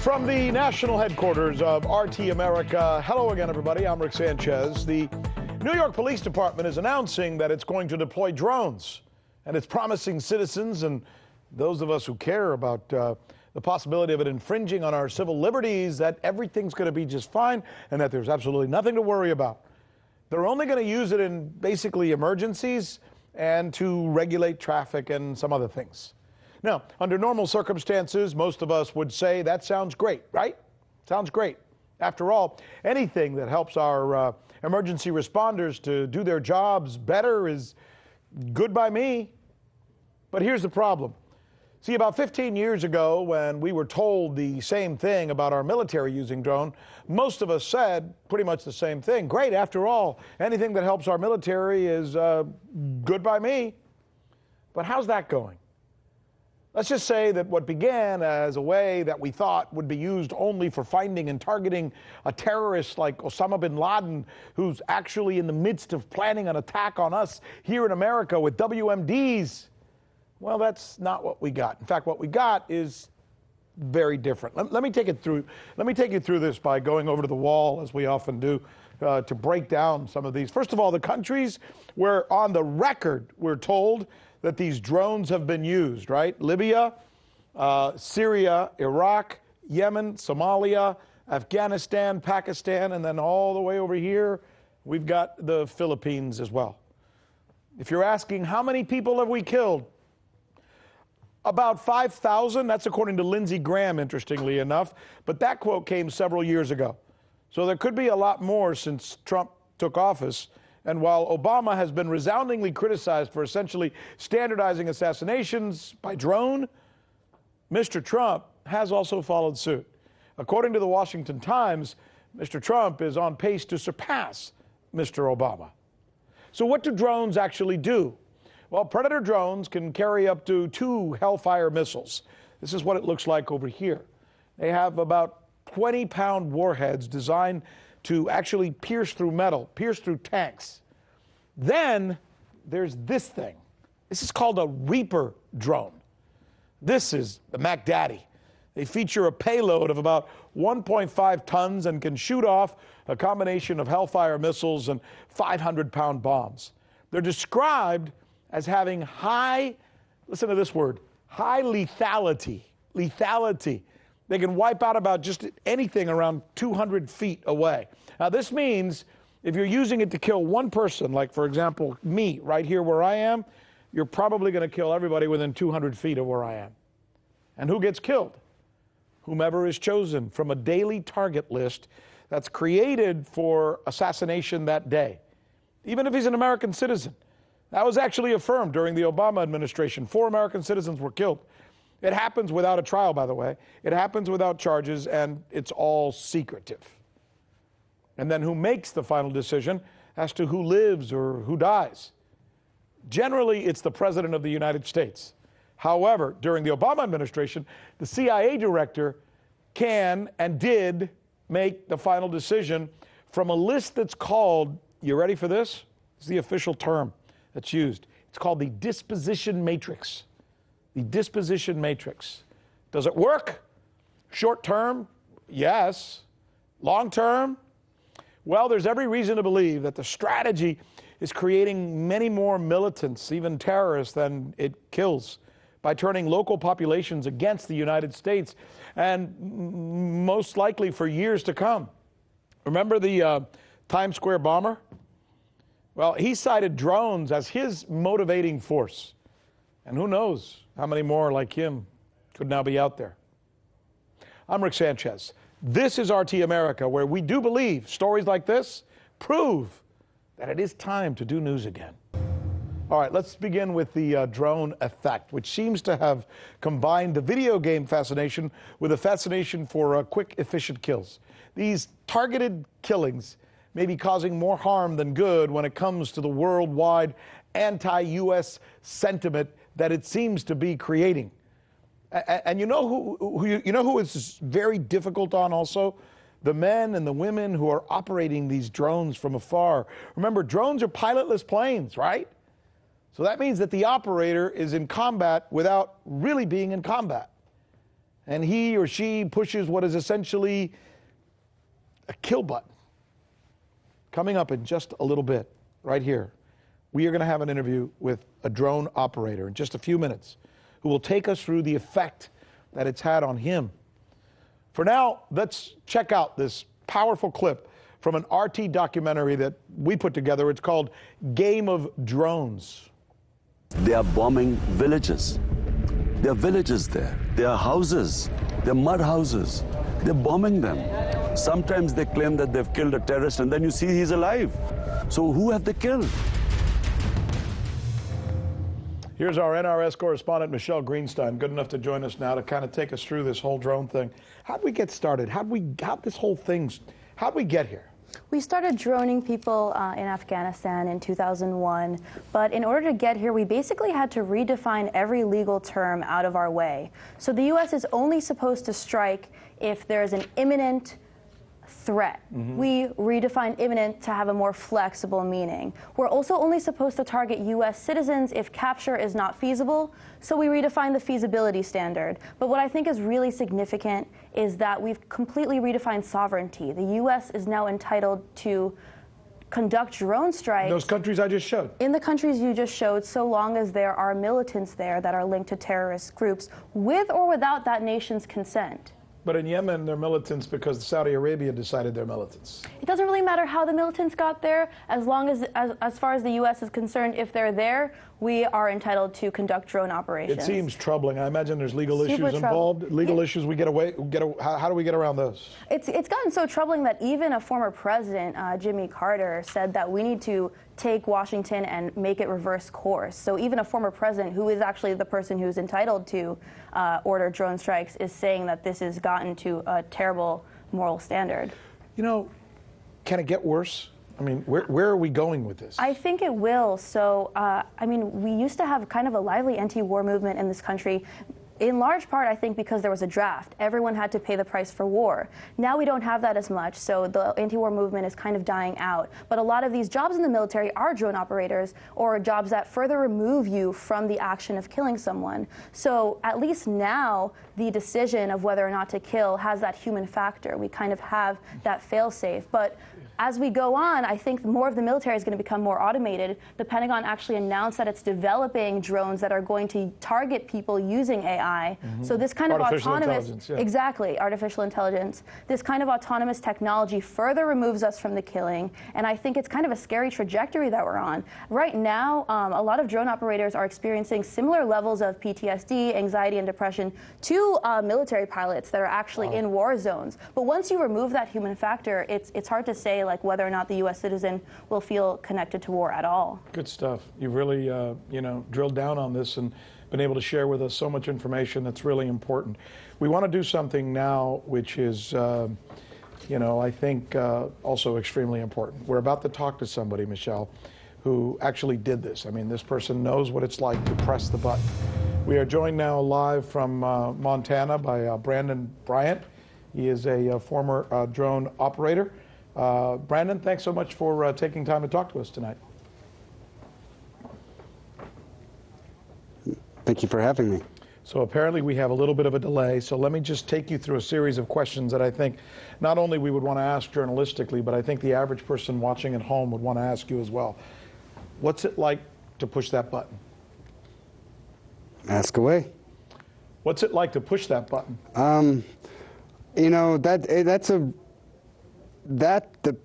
From the national headquarters of RT America, hello again, everybody. I'm Rick Sanchez. The New York Police Department is announcing that it's going to deploy drones, and it's promising citizens and those of us who care about the possibility of it infringing on our civil liberties that everything's going to be just fine and that there's absolutely nothing to worry about. They're only going to use it in basically emergencies and to regulate traffic and some other things. Now, under normal circumstances, most of us would say that sounds great, right? Sounds great. After all, anything that helps our emergency responders to do their jobs better is good by me. But here's the problem. See, about 15 years ago, when we were told the same thing about our military using drone, most of us said pretty much the same thing. Great, after all, anything that helps our military is good by me. But how's that going? Let's just say that what began as a way that we thought would be used only for finding and targeting a terrorist like Osama bin Laden, who's actually in the midst of planning an attack on us here in America with WMDs. Well, that's not what we got. In fact, what we got is very different. Let me take you through this by going over to the wall, as we often do, to break down some of these. First of all, the countries where on the record we're told that these drones have been used, right? Libya, Syria, Iraq, Yemen, Somalia, Afghanistan, Pakistan, and then all the way over here, we've got the Philippines as well. If you're asking how many people have we killed, about 5,000. That's according to Lindsey Graham, interestingly enough. But that quote came several years ago. So there could be a lot more since Trump took office. And while Obama has been resoundingly criticized for essentially standardizing assassinations by drone, Mr. Trump has also followed suit. According to the Washington Times, Mr. Trump is on pace to surpass Mr. Obama. So what do drones actually do? Well, Predator drones can carry up to 2 Hellfire missiles. This is what it looks like over here. They have about 20-pound warheads designed to actually pierce through metal, pierce through tanks. Then there's this thing. This is called a Reaper drone. This is the Mac Daddy. They feature a payload of about 1.5 tons and can shoot off a combination of Hellfire missiles and 500-pound bombs. They're described as having high, listen to this word, high lethality. Lethality. They can wipe out about just anything around 200 feet away. Now, this means if you're using it to kill one person, like, for example, me, right here where I am, you're probably going to kill everybody within 200 feet of where I am. And who gets killed? Whomever is chosen from a daily target list that's created for assassination that day, even if he's an American citizen. That was actually affirmed during the Obama administration. 4 American citizens were killed. It happens without a trial, by the way. It happens without charges, and it's all secretive. And then who makes the final decision as to who lives or who dies? Generally, it's the President of the United States. However, during the Obama administration, the CIA director can and did make the final decision from a list that's called, you ready for this? It's the official term that's used. It's called the disposition matrix. The disposition matrix. Does it work? Short term? Yes. Long term? Well, there's every reason to believe that the strategy is creating many more militants, even terrorists, than it kills by turning local populations against the United States, and most likely for years to come. Remember the Times Square bomber? Well, he cited drones as his motivating force. And who knows how many more like him could now be out there. I'm Rick Sanchez. This is RT America, where we do believe stories like this prove that it is time to do news again. All right, let's begin with the drone effect, which seems to have combined the video game fascination with a fascination for quick, efficient kills. These targeted killings may be causing more harm than good when it comes to the worldwide anti-U.S. sentiment that it seems to be creating. And you know who is very difficult on also? The men and the women who are operating these drones from afar. Remember, drones are pilotless planes, right? So that means that the operator is in combat without really being in combat. and he or she pushes what is essentially a kill button. Coming up in just a little bit, right here, we are going to have an interview with a drone operator in just a few minutes who will take us through the effect that it's had on him. For now, let's check out this powerful clip from an RT documentary that we put together. It's called Game of Drones. They are bombing villages. There are villages there. There are houses. There are mud houses. They're bombing them. Sometimes they claim that they've killed a terrorist, and then you see he's alive. So who have they killed? Here's our NRS correspondent, Michelle Greenstein, good enough to join us now to kind of take us through this whole drone thing. How'd we get started? How'd we get here? We started droning people in Afghanistan in 2001, but in order to get here, we basically had to redefine every legal term out of our way. So the U.S. is only supposed to strike if there's an imminent threat. We redefine imminent to have a more flexible meaning. We're also only supposed to target U.S. citizens if capture is not feasible, so we redefine the feasibility standard. But what I think is really significant is that we've completely redefined sovereignty. The U.S. is now entitled to conduct drone strikes. Those countries I just showed. In the countries you just showed, so long as there are militants there that are linked to terrorist groups, with or without that nation's consent. But in Yemen, they're militants because Saudi Arabia decided they're militants. It doesn't really matter how the militants got there, as long as far as the U.S. is concerned, if they're there, we are entitled to conduct drone operations. It seems troubling. I imagine there's legal issues involved. Legal issues we get away. How do we get around those? It's gotten so troubling that even a former president, Jimmy Carter, said that we need to take Washington and make it reverse course. So even a former president, who is actually the person who's entitled to order drone strikes, is saying that this has gotten to a terrible moral standard. You know, can it get worse? I mean, where are we going with this? I think it will. So, I mean, we used to have kind of a lively anti-war movement in this country. In large part, I think, because there was a draft. Everyone had to pay the price for war. Now we don't have that as much, so the anti-war movement is kind of dying out. But a lot of these jobs in the military are drone operators, or jobs that further remove you from the action of killing someone. So at least now, the decision of whether or not to kill has that human factor. We kind of have that fail-safe. But as we go on, I think more of the military is going to become more automated. The Pentagon actually announced that it's developing drones that are going to target people using AI. So this kind of autonomous, exactly, artificial intelligence. This kind of autonomous technology further removes us from the killing, and I think it's kind of a scary trajectory that we're on. Right now, a lot of drone operators are experiencing similar levels of PTSD, anxiety, and depression to military pilots that are actually in war zones. But once you remove that human factor, it's hard to say like whether or not the U.S. citizen will feel connected to war at all. Good stuff. You've really, you know, drilled down on this and been able to share with us so much information that's really important. We want to do something now which is, you know, I think also extremely important. We're about to talk to somebody, Michelle, who actually did this. I mean, this person knows what it's like to press the button. We are joined now live from Montana by Brandon Bryant. He is a former drone operator. Brandon, thanks so much for taking time to talk to us tonight. Thank you for having me. So apparently we have a little bit of a delay, so let me just take you through a series of questions that I think not only we would want to ask journalistically, but I think the average person watching at home would want to ask you as well. What's it like to push that button? Ask away. What's it like to push that button? You know,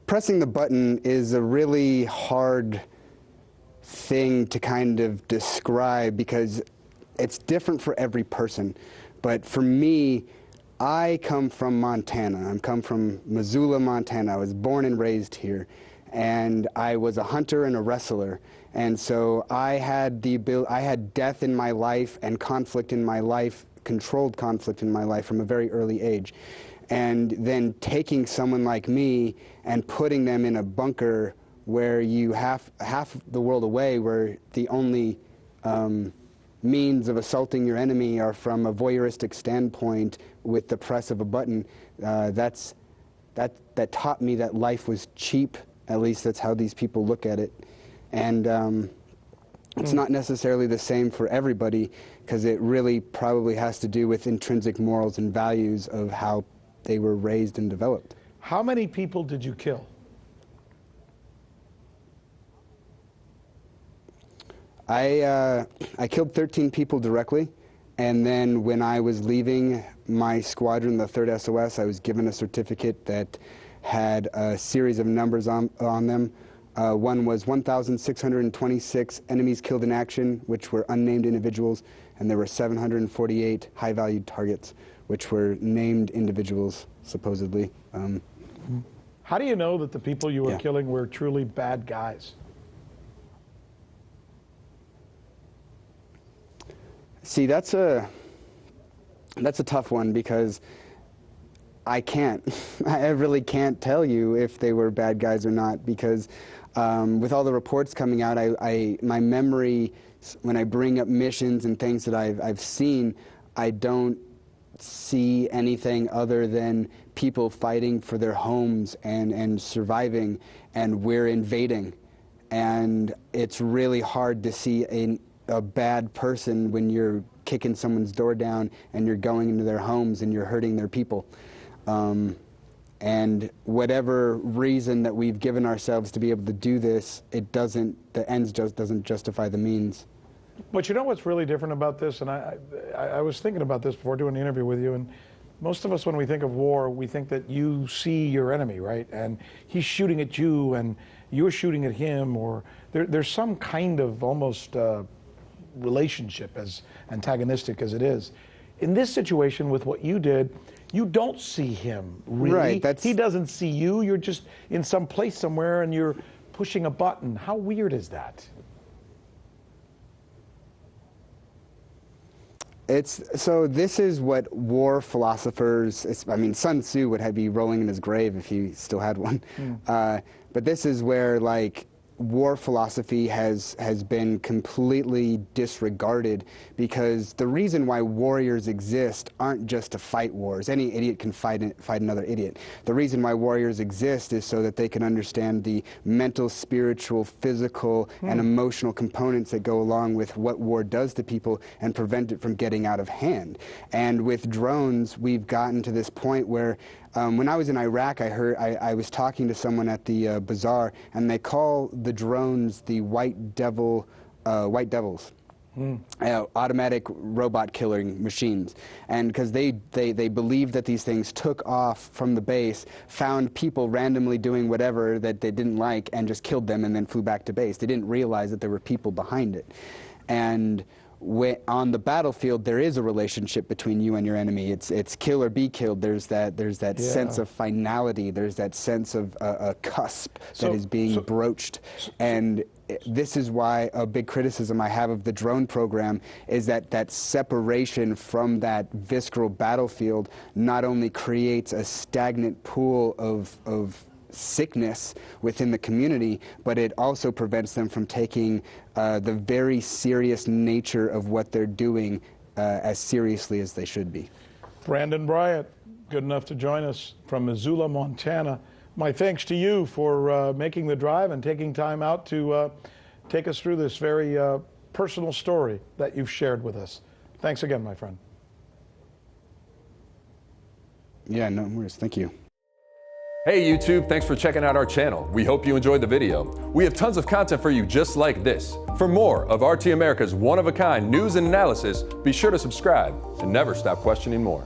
pressing the button is a really hard thing to kind of describe because it's different for every person. But for me, I come from Montana. I come from Missoula, Montana. I was born and raised here. And I was a hunter and a wrestler. And so I had death in my life and conflict in my life, controlled conflict in my life from a very early age. And then taking someone like me and putting them in a bunker where you half the world away, where the only means of assaulting your enemy are from a voyeuristic standpoint with the press of a button, that taught me that life was cheap. At least that's how these people look at it. And It's not necessarily the same for everybody, because it really probably has to do with intrinsic morals and values of how they were raised and developed. How many people did you kill? I killed 13 people directly, and then when I was leaving my squadron, the 3rd SOS, I was given a certificate that had a series of numbers on them. One was 1,626 enemies killed in action, which were unnamed individuals, and there were 748 high-valued targets, which were named individuals, supposedly. How do you know that the people you were Yeah. killing were truly bad guys? See, that's a tough one, because I can't. I really can't tell you if they were bad guys or not, because with all the reports coming out, my memory, when I bring up missions and things that I've seen, I don't see anything other than people fighting for their homes and surviving, and we're invading. And it's really hard to see a bad person when you're kicking someone's door down and you're going into their homes and you're hurting their people. And whatever reason that we've given ourselves to be able to do this, the ends just doesn't justify the means. But you know what's really different about this? And I was thinking about this before doing the interview with you, and most of us, when we think of war, we think that you see your enemy, right? And he's shooting at you and you're shooting at him, or there's some kind of almost relationship, as antagonistic as it is. In this situation, with what you did, you don't see him, really. Right, he doesn't see you. You're just in some place somewhere and you're pushing a button. How weird is that? So this is what war philosophers, I mean, Sun Tzu would be rolling in his grave if he still had one. But this is where, like, war philosophy has been completely disregarded, because the reason why warriors exist aren't just to fight wars. Any idiot can fight another idiot. The reason why warriors exist is so that they can understand the mental, spiritual, physical, and emotional components that go along with what war does to people and prevent it from getting out of hand. And with drones, we've gotten to this point where when I was in Iraq, I was talking to someone at the bazaar, and they call the drones the white devils, automatic robot killing machines. And because they believe that these things took off from the base, found people randomly doing whatever that they didn't like, and just killed them and then flew back to base. They didn't realize that there were people behind it. And on the battlefield, there is a relationship between you and your enemy. It's kill or be killed. There's that sense of finality. There's that sense of a cusp that is being broached. And this is why a big criticism I have of the drone program is that separation from that visceral battlefield not only creates a stagnant pool of sickness within the community, but it also prevents them from taking the very serious nature of what they're doing as seriously as they should be. Brandon Bryant, good enough to join us from Missoula, Montana. My thanks to you for making the drive and taking time out to take us through this very personal story that you've shared with us. Thanks again, my friend. Yeah, no worries. Thank you. Hey YouTube, thanks for checking out our channel. We hope you enjoyed the video. We have tons of content for you just like this. For more of RT America's one-of-a-kind news and analysis, be sure to subscribe and never stop questioning more.